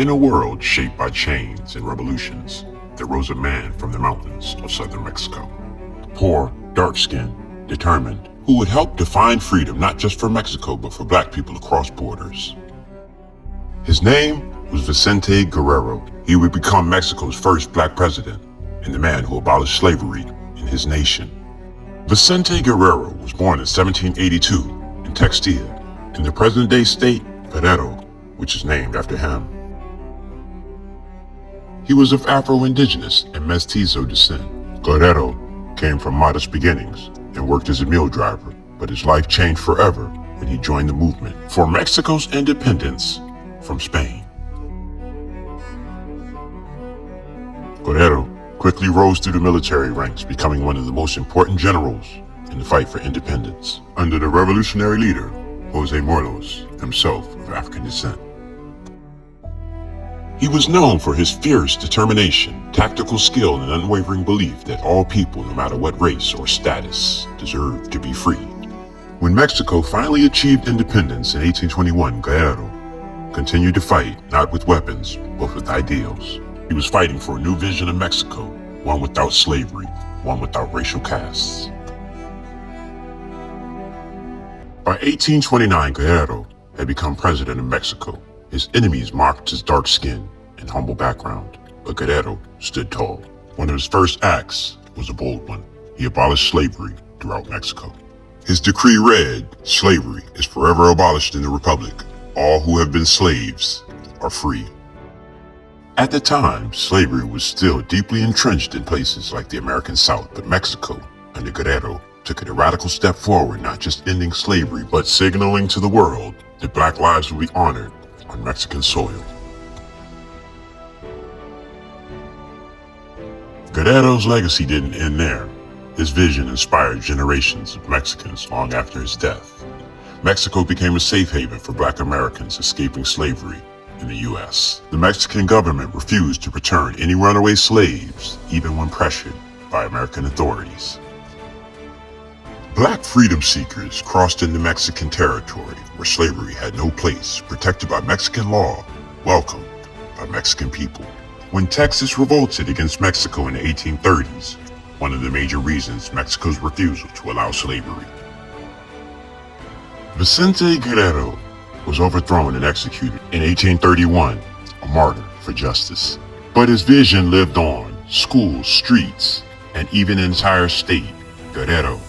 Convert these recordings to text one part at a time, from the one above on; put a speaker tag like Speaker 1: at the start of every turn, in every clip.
Speaker 1: In a world shaped by chains and revolutions, there rose a man from the mountains of southern Mexico. Poor, dark-skinned, determined, who would help define freedom not just for Mexico but for black people across borders. His name was Vicente Guerrero. He would become Mexico's first black president and the man who abolished slavery in his nation. Vicente Guerrero was born in 1782 in Textil, in the present-day state Guerrero, which is named after him. He was of Afro-Indigenous and Mestizo descent. Guerrero came from modest beginnings and worked as a mule driver, but his life changed forever when he joined the movement for Mexico's independence from Spain. Guerrero quickly rose through the military ranks, becoming one of the most important generals in the fight for independence, under the revolutionary leader, Jose Morlos, himself of African descent. He was known for his fierce determination, tactical skill, and unwavering belief that all people, no matter what race or status, deserved to be free. When Mexico finally achieved independence in 1821, Guerrero continued to fight, not with weapons, but with ideals. He was fighting for a new vision of Mexico, one without slavery, one without racial castes. By 1829, Guerrero had become president of Mexico. His enemies mocked his dark skin and humble background, but Guerrero stood tall. One of his first acts was a bold one. He abolished slavery throughout Mexico. His decree read, "Slavery is forever abolished in the Republic. All who have been slaves are free." At the time, slavery was still deeply entrenched in places like the American South, but Mexico, under Guerrero, took a radical step forward, not just ending slavery, but signaling to the world that black lives would be honored on Mexican soil. Guerrero's legacy didn't end there. His vision inspired generations of Mexicans long after his death. Mexico became a safe haven for black Americans escaping slavery in the U.S. The Mexican government refused to return any runaway slaves, even when pressured by American authorities. Black freedom seekers crossed into Mexican territory where slavery had no place, protected by Mexican law, welcomed by Mexican people. When Texas revolted against Mexico in the 1830s, one of the major reasons Mexico's refusal to allow slavery. Vicente Guerrero was overthrown and executed in 1831, a martyr for justice. But his vision lived on. Schools, streets, and even an entire state, Guerrero,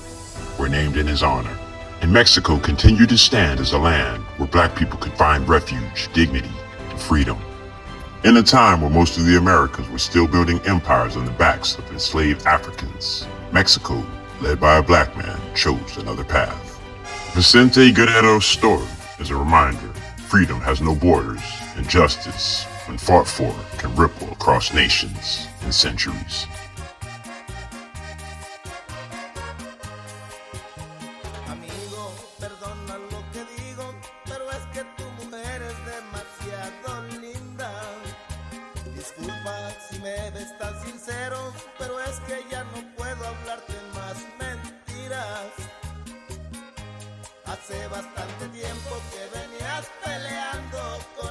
Speaker 1: were named in his honor. And Mexico continued to stand as a land where black people could find refuge, dignity, and freedom. In a time where most of the Americas were still building empires on the backs of enslaved Africans, Mexico, led by a black man, chose another path. Vicente Guerrero's story is a reminder, freedom has no borders, and justice, when fought for, can ripple across nations and centuries.
Speaker 2: Amigo, perdona lo que digo, pero es que tu mujer es demasiado linda. Disculpa si me ves tan sincero, pero es que ya no puedo hablarte más mentiras. Hace bastante tiempo que venías peleando con